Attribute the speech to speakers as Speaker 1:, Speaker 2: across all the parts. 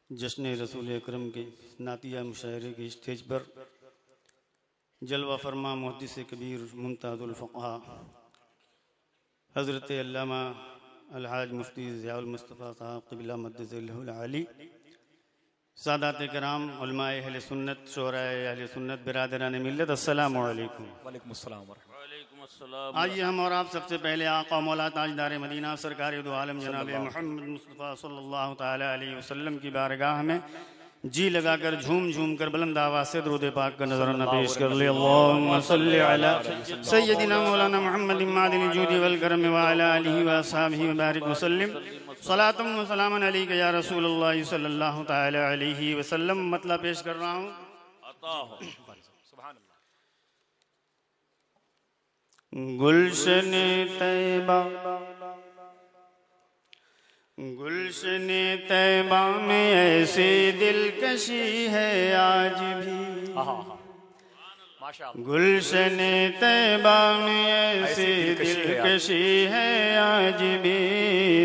Speaker 1: जश्न रसूल अकरम के नातिया मुशायरे के स्टेज पर जलवा फरमा मुहद्दिस कबीर मुमताज़ुल फ़क़हा हज़रत अल्लामा अलहाज मुफ्ती ज़ियाउल मुस्तफ़ा साहब क़िबला मद्दज़िल्लहुल आली, सादात कराम, उलमाए अहले सुन्नत, शोराए अहले सुन्नत, बिरादरान मिल्लत, अस्सलामु अलैकुम।
Speaker 2: वालेकुम अस्सलाम।
Speaker 1: आइए हम और आप सबसे पहले आका मौला ताजदार मदीना सरकार दो आलम जनाब मोहम्मद मुस्तफ़ा सल्लल्लाहु ताला अलैहि वसल्लम की बारगाह में जी लगाकर झूम झूम कर बुलंद आवाज़ से दुरूद पाक का नज़राना पेश कर ले। अल्लाहुम्मा सल्लि अला सय्यदिना मौलाना मुहम्मद मादिल जूदी वल करम व अला आलिहि व अस्हाबिहि व बारिक वसल्लम सलातुम व सलामन अलैका या रसूलल्लाह सल्लल्लाहु ताला अलैहि वसल्लम। मतलब पेश कर रहा हूँ। गुलशन तैबा गुलशन तैबा में ऐसी दिलकशी है आज भी, गुलशन तैबा में ऐसी दिलकशी है आज भी,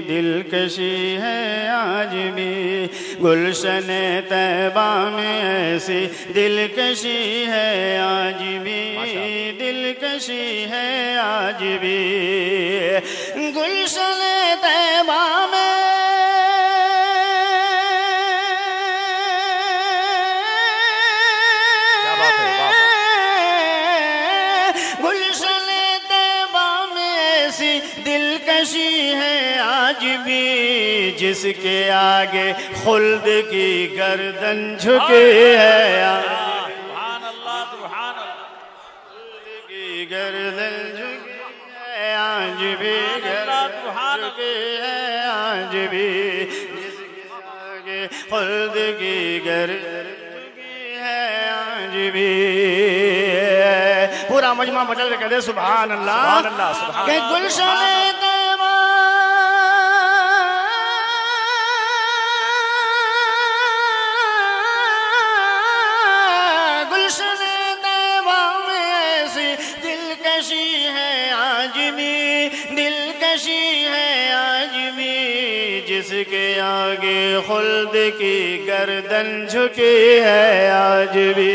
Speaker 1: दिलकशी है आज भी। गुलशन तैबा में ऐसी दिलकशी है आज भी, दिलकशी है आज भी। गुलशन तैबा में दिलकशी है आज भी, जिसके आगे खुल्द की गर्दन झुकी है। सुभान अल्लाह, सुभान अल्लाह। खुल्द की गर्दन झुकी है आज भी, गर्दन झुकी है आज भी, जिसके आगे खुल्द की गर्दन झुकी है आज भी। पूरा मजमा बदल के कहते सुभान अल्लाह, के गुलशन तैबा गुलशन तैबा में ऐसी दिलकशी है आज भी, दिलकशी है आज भी, जिसके आगे खुल्द की गर्दन झुकी है आज भी,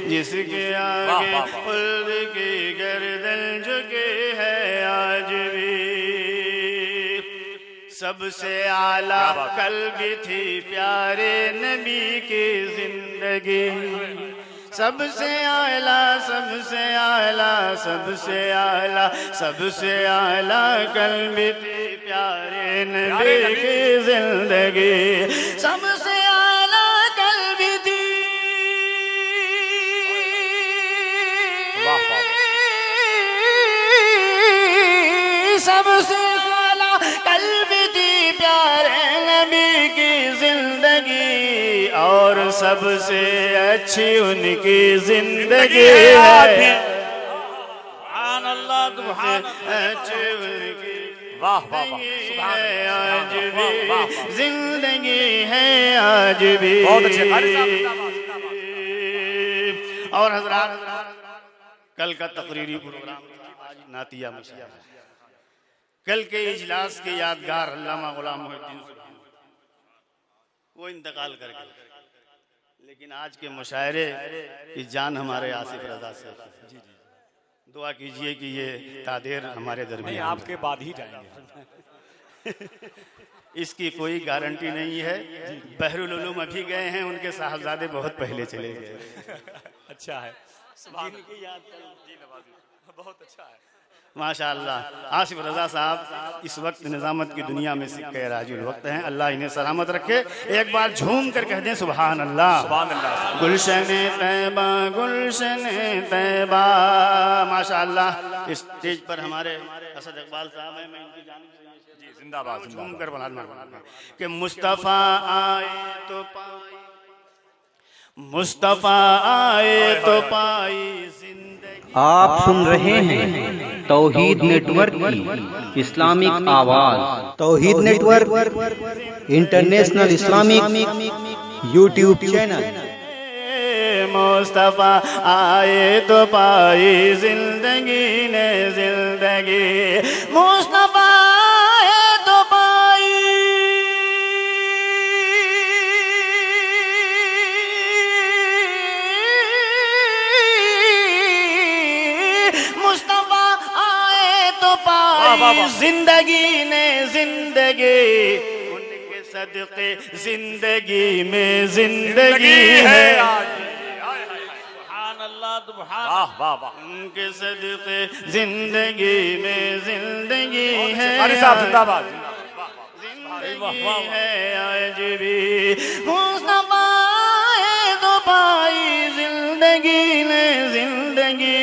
Speaker 1: जिसके आगे खुल्द की गर्दन झुकी है आज भी। सबसे आला कल्ब थी प्यारे नबी की जिंदगी, सबसे आला, सबसे आला, सबसे आला, सबसे आला कल्ब थी प्यारे नबी की जिंदगी, सबसे आला कल्ब थी, सबसे आला कल्ब थी प्यारे नबी की जिंदगी, और सबसे अच्छी उनकी जिंदगी है। सुभान अल्लाह, सुभान अच्छी उनकी आज भी जिंदगी है आज भी। और हजरात, कल का तकरीरी प्रोग्राम आज नातिया मुशायरा, कल के इजलास के यादगार अल्लामा गुलाम मोहिउद्दीन वो इंतकाल कर गए, लेकिन आज के मुशायरे की जान हमारे आसिफ रजा से। दुआ कीजिए कि ये तादेर हमारे दरमियान
Speaker 2: आपके बाद ही जाएंगे।
Speaker 1: इसकी कोई गारंटी नहीं है। बहरुल उलूम अभी गए हैं, उनके साहबजादे बहुत पहले चले गए।
Speaker 2: अच्छा है, बहुत अच्छा है
Speaker 1: माशाअल्लाह। आसिफ रजा साहब इस वक्त निजामत की दुनिया में सिक्के राजुल वक्त हैं, अल्लाह इन्हें सलामत रखे। एक बार झूम कर कह दें सुभान अल्लाह, सुभान अल्लाह। गुलशन तैबा, गुलशन तैबा, माशाअल्लाह। इस स्टेज पर हमारे असद इकबाल साहब हैं, मैं इनकी जानिब से जिंदाबाद झूम कर बना कि मुस्तफ़ा आए तो पाई, मुस्तफ़ा आए तो पाई जिंदगी।
Speaker 3: आप सुन रहे हैं तौहीद नेटवर्क की इस्लामिक आवाज। Tauheed network international Islamic YouTube channel.
Speaker 1: Mustafa आए तो पाई जिंदगी ने जिंदगी, मुस्तफ़ा आए तो पाई जिंदगी ने जिंदगी, उनके सदके जिंदगी में जिंदगी है।
Speaker 2: वाह वाह वाह,
Speaker 1: उनके सदके जिंदगी में जिंदगी है।
Speaker 2: साहब जिंदाबाद।
Speaker 1: जिंदगी है आज भी, हुस्न पाए तो पाई जिंदगी ने जिंदगी,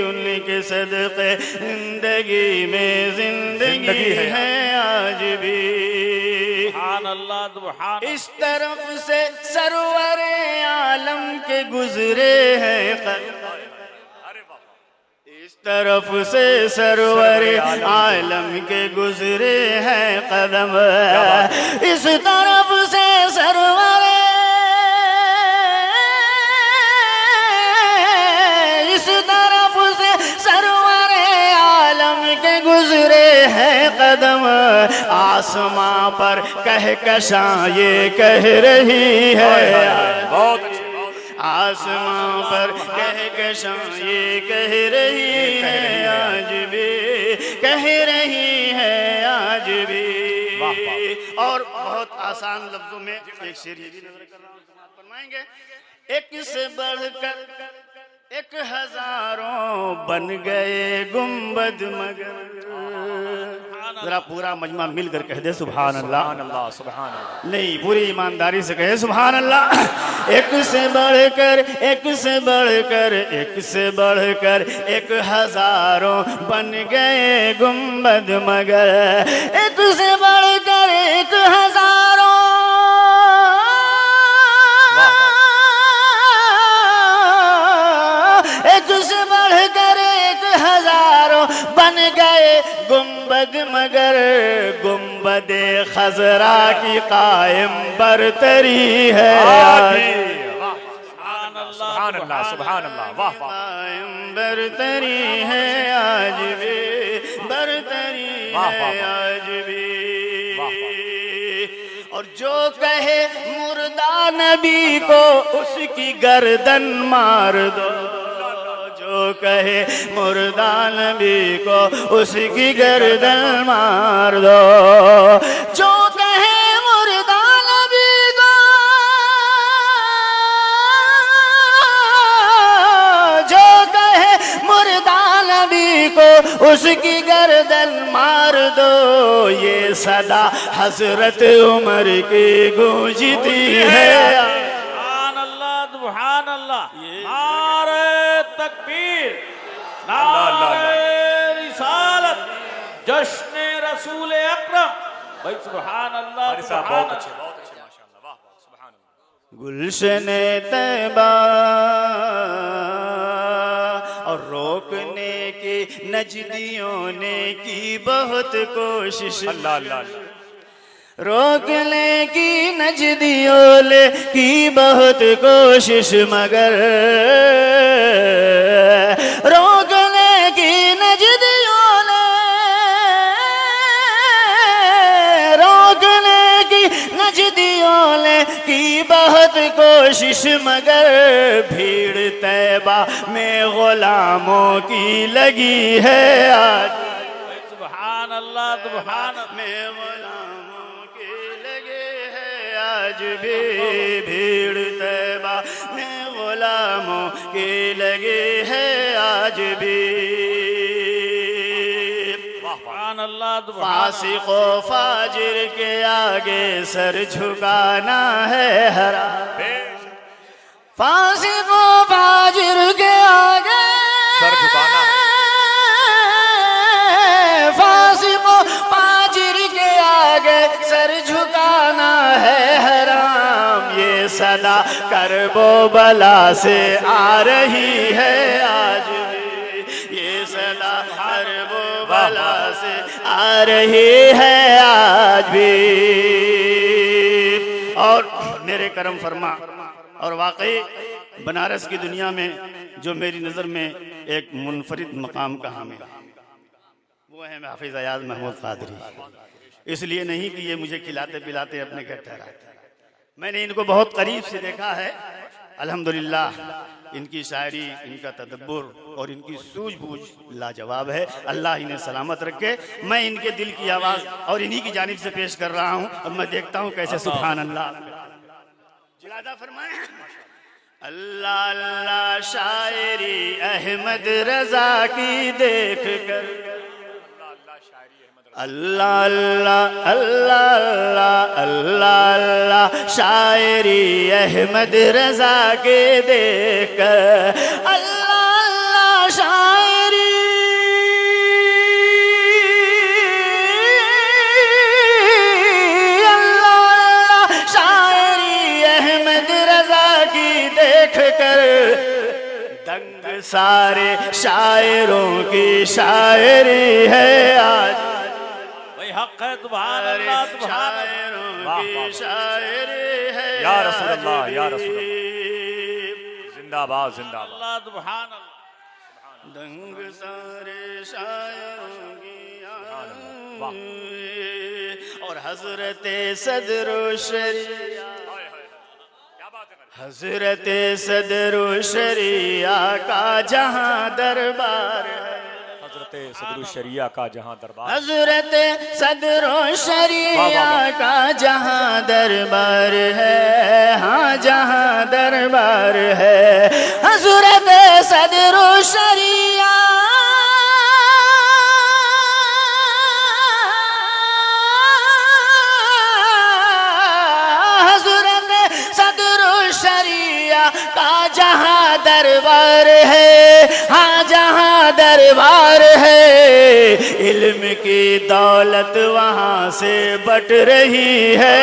Speaker 1: उनके सदके जिंदगी में जिंदगी है आज भी। इस तरफ से सरवर आलम के गुजरे हैं कदम, इस तरफ से सरवर आलम के गुजरे हैं कदम, इस तरफ से सरवर, इस तरफ से सरवर आलम के गुजरे हैं कदम। आसमां पर कहकशां ये कह रही है,
Speaker 2: बहुत अच्छे,
Speaker 1: आसमां पर कहकशां ये कह रही है आज भी, कह रही है आज भी। और बहुत आसान लफ्जों में एक शेर ये भी नजर कर रहा हूं, समाप्त फरमाएंगे। एक से बढ़कर एक हजारों बन गए गुंबद मगर, जरा पूरा मजमा मिलकर कह दे सुभान अल्लाह।
Speaker 2: सुभान अल्लाह।
Speaker 1: नहीं, पूरी ईमानदारी से कहे सुभान अल्लाह। एक से बढ़कर एक से बढ़कर एक से बढ़कर एक हजारों बन गए गुंबद मगर, एक से बढ़कर एक हजारों, एक से बढ़कर एक हजारों बन गए गुंबद मगर, गुंबदे खजरा की कायम बरतरी है
Speaker 2: सुभान अल्लाह सुभान अल्लाह। वाह वाह,
Speaker 1: कायम बरतरी है आज भी, बरतरी है आज भी। और जो कहे मुर्दा नबी को उसकी गर्दन मार दो, जो कहे मुर्दा नबी को उसकी गर्दन मार दो, जो कहे मुर्दा नबी को, जो कहे मुर्दा नबी को उसकी गर्दन मार दो, ये सदा हजरत उमर की गूंजती है।
Speaker 4: सुभान अल्लाह सुभान अल्लाह। नारे तकबीर, नारे रिसालत, जश्न रसूल अकरम। भाई सुभान अल्लाह
Speaker 2: बहुत अच्छे, बहुत अच्छे माशाअल्लाह। वाह वाह, सुभान अल्लाह।
Speaker 1: गुलशने तैबा और रोकने की नजदियों ने की बहुत कोशिश,
Speaker 2: अल्लाह अल्लाह,
Speaker 1: रोकने की नजदियों ने की बहुत कोशिश, मगर रोकने की नजदियों ने, रोकने की नजदियों ने की बहुत कोशिश, मगर भीड़ तैबा में गुलामों की लगी है आज।
Speaker 4: सुभान अल्लाह सुभान
Speaker 1: में गुलामों की लगे है आज भी, भीड़ तैबा में गुलामों की लगे है आज भी।
Speaker 4: सुभान अल्लाह
Speaker 1: फासिक व फाजिर के आगे सर झुकाना है हराम, फासिक व फाजिर के आगे
Speaker 2: सर झुकाना है,
Speaker 1: फासिक व फाजिर के आगे सर झुकाना है हराम, ये सदा करबो बला से आ रही है आज भी, ये सदा करबो बला से आ रही है आज भी। और मेरे करम फरमा, और वाकई बनारस की दुनिया में जो मेरी नज़र में एक मुनफरिद मकाम का हामिल वो है हाफिज अयाज महमूद कादरी। इसलिए नहीं कि ये मुझे खिलाते पिलाते अपने घर ठहराते, मैंने इनको बहुत करीब से देखा है अल्हम्दुलिल्लाह। इनकी शायरी, इनका तदब्बुर और इनकी सूझबूझ लाजवाब है। अल्लाह इन्हें सलामत रखे। मैं इनके दिल की आवाज़ और इन्हीं की जानिब से पेश कर रहा हूँ। अब मैं देखता हूँ कैसे सुभान अल्लाह जिलादा फरमाए। अल्लाह अल्लाह शायरी अहमद रजा की देख कर, अल्लाह अल्लाह अल्लाह अल्लाह अल्लाह अल्लाह शायरी अहमद रजा के देख कर, अल्लाह अल्लाह शायरी अल्लाह अल्लाह शायरी अहमद रजा की देख कर, दंग सारे शायरों की शायरी है आज।
Speaker 4: हक है सुभान अल्लाह सुभान
Speaker 1: अल्लाह की शायरी है
Speaker 2: या रसूल अल्लाह, या रसूल अल्लाह, जिंदाबाद जिंदाबाद
Speaker 4: अल्लाह सुभान अल्लाह।
Speaker 1: दंग सारे शायरों की और हजरत सदरो शरिया, हजरत सदरो शरिया का जहां दरबार है,
Speaker 2: सदरुल शरिया का जहां दरबार,
Speaker 1: हजरत सदरुल शरिया का जहां दरबार है, हाँ जहां दरबार है, हजरत सदरुल शरिया हजरत सदरुल शरिया का जहां दरबार है, हाँ जहां दरबार है, इल्म की दौलत वहाँ से बट रही है,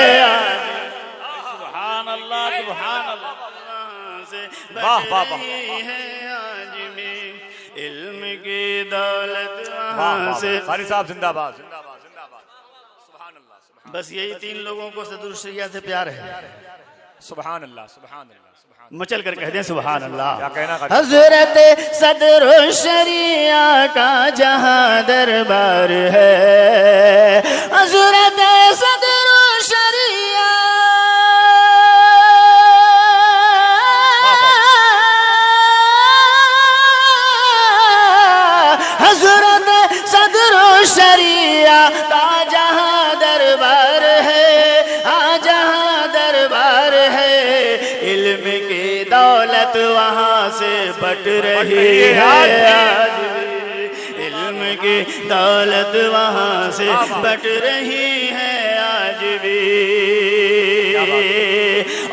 Speaker 4: सुभान अल्लाह सुभान अल्लाह,
Speaker 1: वहाँ से
Speaker 2: वाह
Speaker 1: बट
Speaker 2: वाह
Speaker 1: रही है आज भी, इल्म की दौलत
Speaker 2: वाह
Speaker 1: वहाँ
Speaker 2: वाह,
Speaker 1: से।
Speaker 2: कारी साहब जिंदाबाद जिंदाबाद जिंदाबाद, सुभान अल्लाह सुभान,
Speaker 1: बस यही 3 लोगों को सदरुल शरिया से प्यार है।
Speaker 2: सुभान अल्लाह सुभान अल्लाह सुभान,
Speaker 1: मचल कर कह दें सुभान अल्लाह।
Speaker 2: क्या कहना का
Speaker 1: हजरत सदरुल शरिया का जहां दरबार है, हजरत सदरुल शरिया हजरत सदरुल शरिया का जहां दरबार है, हाँ जहां दरबार है, इल्म की दौलत वहाँ से बट रही है आज भी, इल्म की दौलत वहाँ से बट रही है आज भी।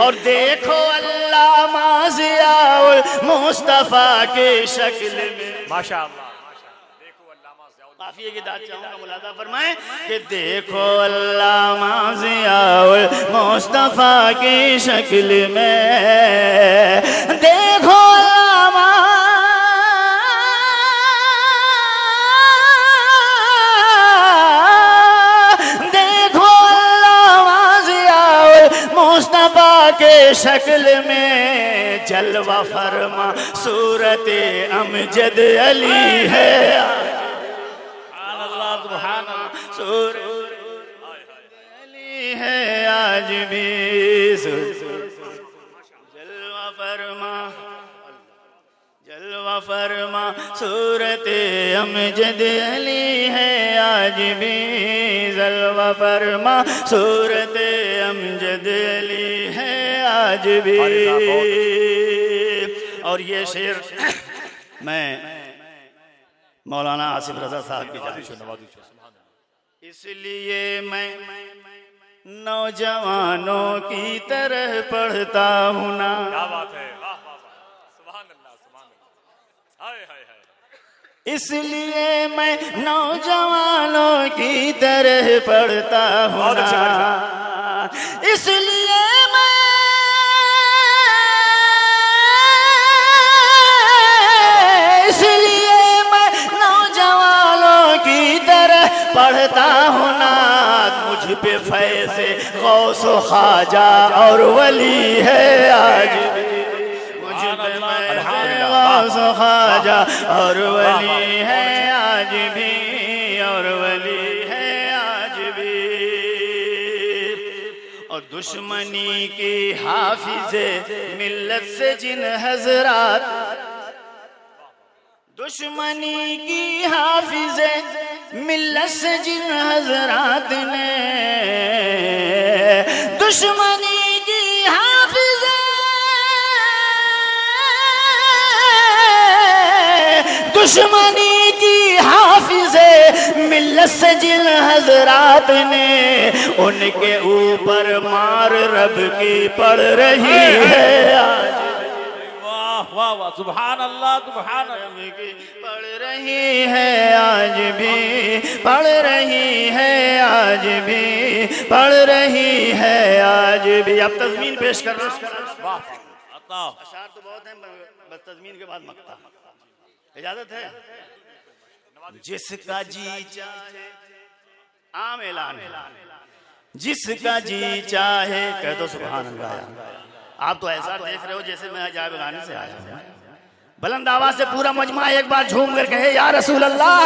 Speaker 1: और देखो अल्लाह माज़ियाउल मुस्तफ़ा के शक्ल में,
Speaker 2: माशाअल्लाह,
Speaker 1: काफिये की दाद चाहूंगा मुलादा फरमाएं कि देखो अल्लाह माज़ियाउल मुस्तफ़ा की शक्ल में, देखो देखो अल्लाह माज़ियाउल मुस्तफ़ा के शक्ल में, जलवा फरमा सूरत अमजद अली है, अली है आज भी, जलवा फरमा सूरत अमजद अली है आज भी, जलवा फरमा सूरत अमजद अली है आज भी। और ये शेर मैं मौलाना आसिफ रजा साहब की जानिब से, इसलिए मैं नौजवानों की तरह पढ़ता हूँ ना,
Speaker 2: क्या बात है, वाह वाह वाह, सुभान अल्लाह सुभान अल्लाह, हाय हाय हाय,
Speaker 1: इसलिए मैं नौजवानों की तरह पढ़ता हूँ ना, इसलिए मैं नौजवानों की तरह पढ़ता हूँ ना, मुझ पे फैज़े गौस ख्वाजा और वली है आज भी, मुझ पे फैज़े गौस ख्वाजा और वली है आज भी, और वली है आज भी। और दुश्मनी की हाफिज़े मिल्लत से जिन हजरात, दुश्मनी की हाफिज़े मिल्लत से जिन हजरात ने, दुश्मनी की हाफिज़े, दुश्मनी की हाफिज़े मिल्लत से जिन हजरात ने, उनके ऊपर मार रब की पड़ रही है आज।
Speaker 4: वाह वाह वाह, सुभान अल्लाह सुभान अल्लाह।
Speaker 1: पढ़ रही है आज भी, पढ़ रही है आज भी, पढ़ रही है आज भी। अब तज़मीन पेश कर रहा हूँ। अशार तो बहुत है, बस तज़मीन के बाद मक्ता। इजाजत है? जिसका जी चाहे, आम ऐलान है, जिसका जी चाहे कह दो सुभान अल्लाह। आप तो ऐसा देख रहे हो जैसे मैं अजायब गाने से आया हूं। बुलंद आवाज से पूरा मजमा एक बार झूम कर कहे या रसूल अल्लाह।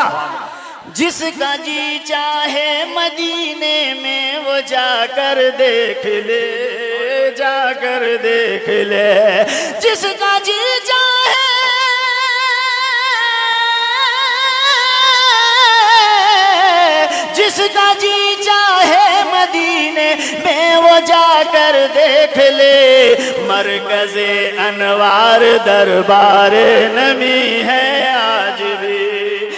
Speaker 1: जिसका जी चाहे मदीने में वो जाकर देख ले, जाकर देख ले। जिसका जी चाहे, जिसका जी चाहे मदीने में वो जाकर देख ले। मरकज़े अनवार दरबार नमी है आज भी,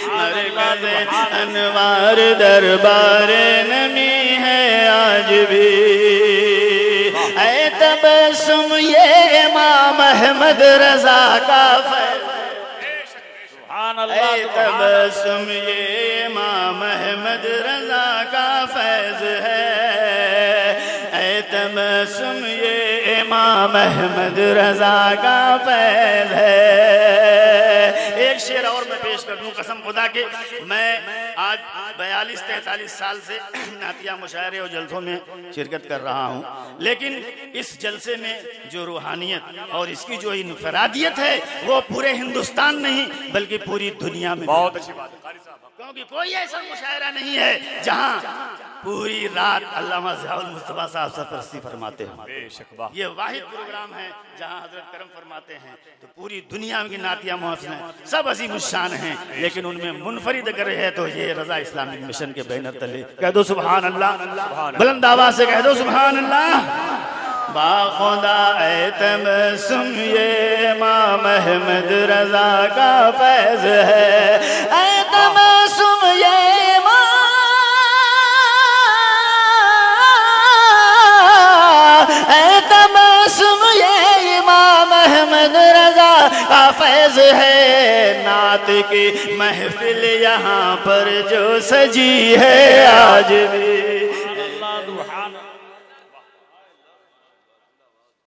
Speaker 1: मरकज़े अनवार दरबार नमी है आज भी। ऐ तबस्सुम ये इमाम अहमद रजा का फैज़, ऐ तबस्सुम ये इमाम अहमद रजा का फैज़ है, ऐ तबस्सुम ये इमाम अहमद रजा का फैज़ है। एक शेर और मैं पेश कर दूं कसम खुदा के। मैं आज 42-43 साल से नातिया मुशायरे और जलसों में शिरकत कर रहा हूं, लेकिन इस जलसे में जो रूहानियत और इसकी जो इनफरादियत है वो पूरे हिंदुस्तान नहीं बल्कि पूरी दुनिया में।
Speaker 2: बहुत अच्छी बात है कारी साहब।
Speaker 1: क्योंकि कोई ऐसा मुशायरा नहीं है जहां पूरी रात अल्लामा ज़ियाउल मुस्तफ़ा साहब सरपरस्ती फरमाते हैं।
Speaker 2: बेशक वाह।
Speaker 1: ये वाहिद प्रोग्राम है जहां हजरत करम फरमाते हैं। तो पूरी दुनिया की नातिया महफिलें सब अज़ीम शान हैं, लेकिन उनमें मुनफरिद अगर है तो ये रज़ा इस्लामिक मिशन के बैनर तले। कह दो सुभान अल्लाह, बुलंद आवाज से कह दो सुभान अल्लाह। बाखुदा ऐ तबस्सुम ये इमाम अहमद रजा का फैज़ है, ऐ तबस्सुम ये तबस्सुम ये इमाम अहमद रजा का फैज़ है। नात की महफिल यहाँ पर जो सजी है आज भी,